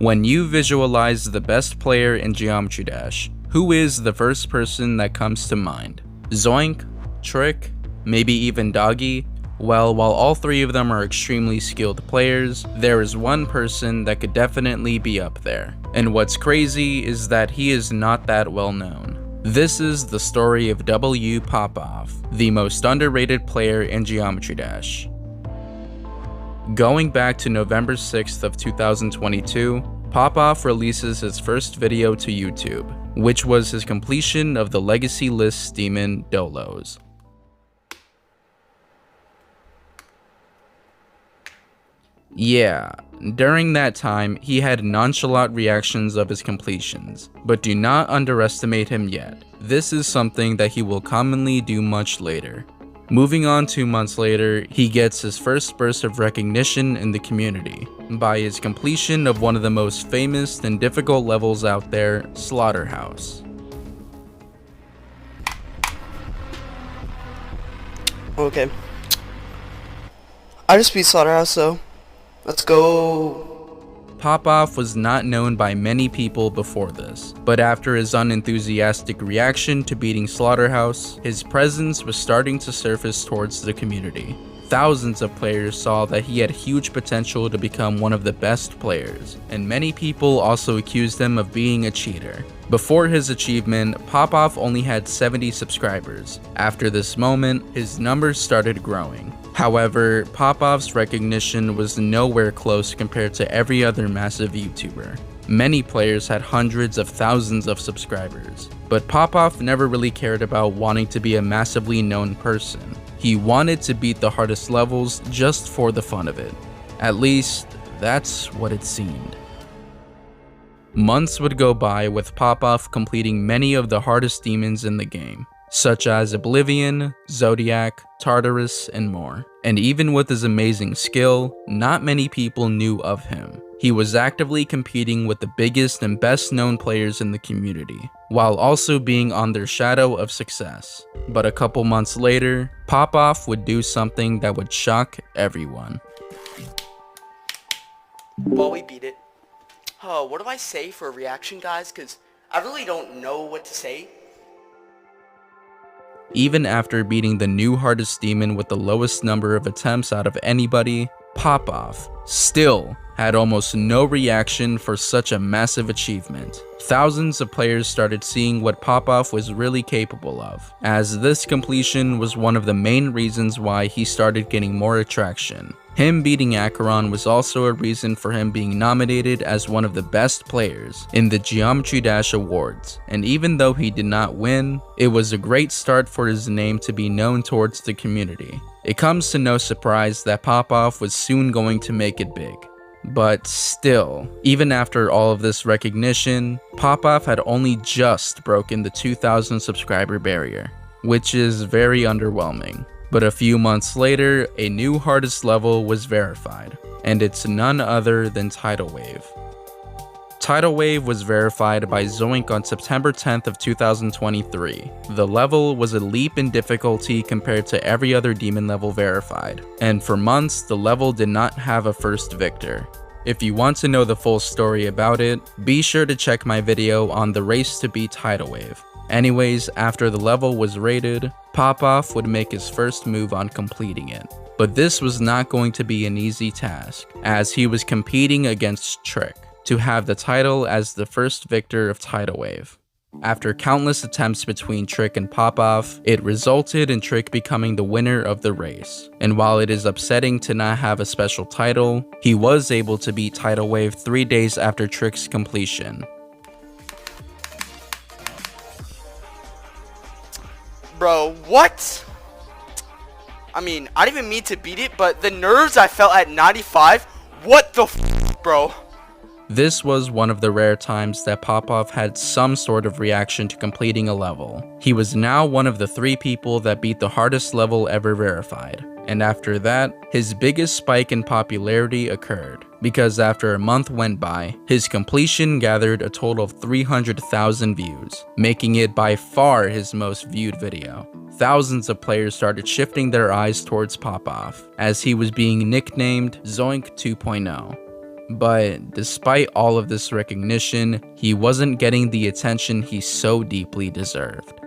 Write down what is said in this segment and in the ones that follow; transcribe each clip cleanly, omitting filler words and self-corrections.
When you visualize the best player in Geometry Dash, who is the first person that comes to mind? Zoink? Trick? Maybe even Doggy? Well, while all three of them are extremely skilled players, there is one person that could definitely be up there. And what's crazy is that he is not that well known. This is the story of wPopoff, the most underrated player in Geometry Dash. Going back to November 6th of 2022, Popoff releases his first video to YouTube, which was his completion of the Legacy List Demon Dolos. Yeah, during that time, he had nonchalant reactions of his completions, but do not underestimate him yet. This is something that he will commonly do much later. Moving on 2 months later, he gets his first burst of recognition in the community by his completion of one of the most famous and difficult levels out there, Slaughterhouse. Okay. I just beat Slaughterhouse, so let's go. Popoff was not known by many people before this, but after his unenthusiastic reaction to beating Slaughterhouse, his presence was starting to surface towards the community. Thousands of players saw that he had huge potential to become one of the best players, and many people also accused him of being a cheater. Before his achievement, Popoff only had 70 subscribers. After this moment, his numbers started growing. However, Popoff's recognition was nowhere close compared to every other massive YouTuber. Many players had hundreds of thousands of subscribers, but Popoff never really cared about wanting to be a massively known person. He wanted to beat the hardest levels just for the fun of it. At least, that's what it seemed. Months would go by with Popoff completing many of the hardest demons in the game, such as Oblivion, Zodiac, Tartarus, and more. And even with his amazing skill, not many people knew of him. He was actively competing with the biggest and best known players in the community, while also being on their shadow of success. But a couple months later, Popoff would do something that would shock everyone. Well, we beat it. Oh, what do I say for a reaction, guys? Because I really don't know what to say. Even after beating the new hardest demon with the lowest number of attempts out of anybody, Popoff still had almost no reaction for such a massive achievement. Thousands of players started seeing what Popoff was really capable of, as this completion was one of the main reasons why he started getting more attraction. Him beating Acheron was also a reason for him being nominated as one of the best players in the Geometry Dash Awards, and even though he did not win, it was a great start for his name to be known towards the community. It comes to no surprise that Popoff was soon going to make it big. But still, even after all of this recognition, Popoff had only just broken the 2,000 subscriber barrier, which is very underwhelming. But a few months later, a new hardest level was verified, and it's none other than Tidal Wave. Tidal Wave was verified by Zoink on September 10th of 2023. The level was a leap in difficulty compared to every other demon level verified, and for months the level did not have a first victor. If you want to know the full story about it, be sure to check my video on the race to beat Tidal Wave. Anyways, after the level was rated, Popoff would make his first move on completing it. But this was not going to be an easy task, as he was competing against Trick to have the title as the first victor of Tidal Wave. After countless attempts between Trick and Popoff, it resulted in Trick becoming the winner of the race. And while it is upsetting to not have a special title, he was able to beat Tidal Wave 3 days after Trick's completion. Bro, what? I mean, I didn't even mean to beat it, but the nerves I felt at 95, what the f, bro? This was one of the rare times that Popoff had some sort of reaction to completing a level. He was now one of the 3 people that beat the hardest level ever verified. And after that, his biggest spike in popularity occurred, because after a month went by, his completion gathered a total of 300,000 views, making it by far his most viewed video. Thousands of players started shifting their eyes towards Popoff, as he was being nicknamed Zoink 2.0. But despite all of this recognition, he wasn't getting the attention he so deeply deserved.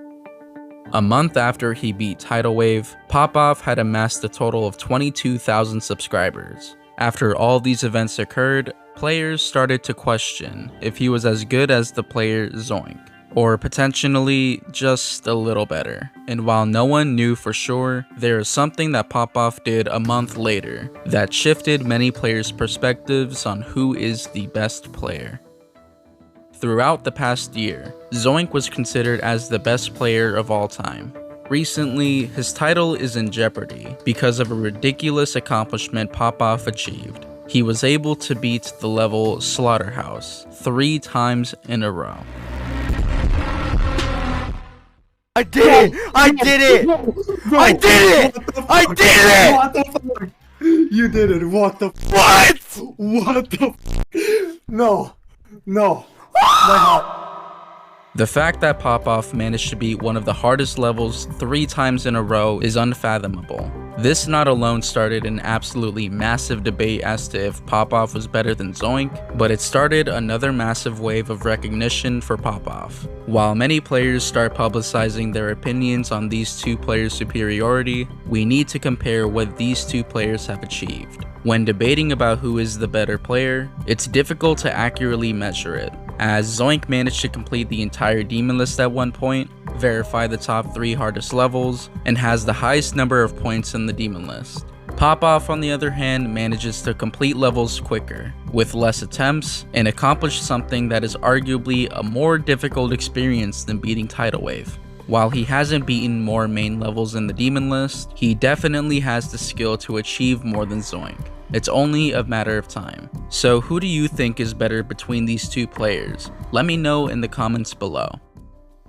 A month after he beat Tidal Wave, Popoff had amassed a total of 22,000 subscribers. After all these events occurred, players started to question if he was as good as the player Zoink, or potentially just a little better. And while no one knew for sure, there is something that Popoff did a month later that shifted many players' perspectives on who is the best player. Throughout the past year, Zoink was considered as the best player of all time. Recently, his title is in jeopardy because of a ridiculous accomplishment Popoff achieved. He was able to beat the level Slaughterhouse 3 times in a row. I did it! I did it! I did it! I did it! What the fuck? You did it. What the fuck? What? What the fuck? No. No. My heart. The fact that Popoff managed to beat one of the hardest levels 3 times in a row is unfathomable. This not alone started an absolutely massive debate as to if Popoff was better than Zoink, but it started another massive wave of recognition for Popoff. While many players start publicizing their opinions on these two players' superiority, we need to compare what these two players have achieved. When debating about who is the better player, it's difficult to accurately measure it, as Zoink managed to complete the entire demon list at one point, verify the top 3 hardest levels, and has the highest number of points in the demon list. Popoff, on the other hand, manages to complete levels quicker, with less attempts, and accomplish something that is arguably a more difficult experience than beating Tidal Wave. While he hasn't beaten more main levels in the demon list, he definitely has the skill to achieve more than Zoink. It's only a matter of time. So who do you think is better between these two players? Let me know in the comments below.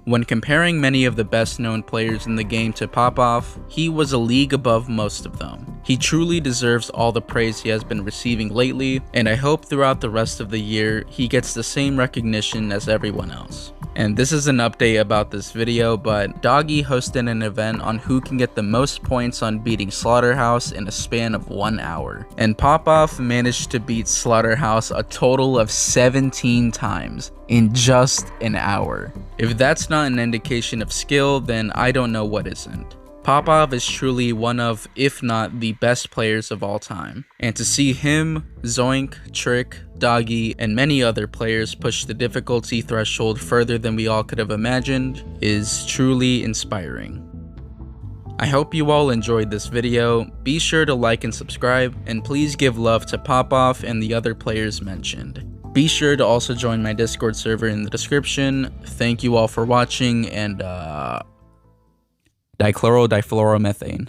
When comparing many of the best known players in the game to Popoff, he was a league above most of them. He truly deserves all the praise he has been receiving lately, and I hope throughout the rest of the year he gets the same recognition as everyone else. And this is an update about this video, but Doggy hosted an event on who can get the most points on beating Slaughterhouse in a span of 1 hour. And Popoff managed to beat Slaughterhouse a total of 17 times in just an hour. If that's not an indication of skill, then I don't know what isn't. Popoff is truly one of, if not the best players of all time, and to see him, Zoink, Trick, Doggy, and many other players push the difficulty threshold further than we all could have imagined is truly inspiring. I hope you all enjoyed this video. Be sure to like and subscribe, and please give love to Popoff and the other players mentioned. Be sure to also join my Discord server in the description. Thank you all for watching, and dichloro difluoromethane.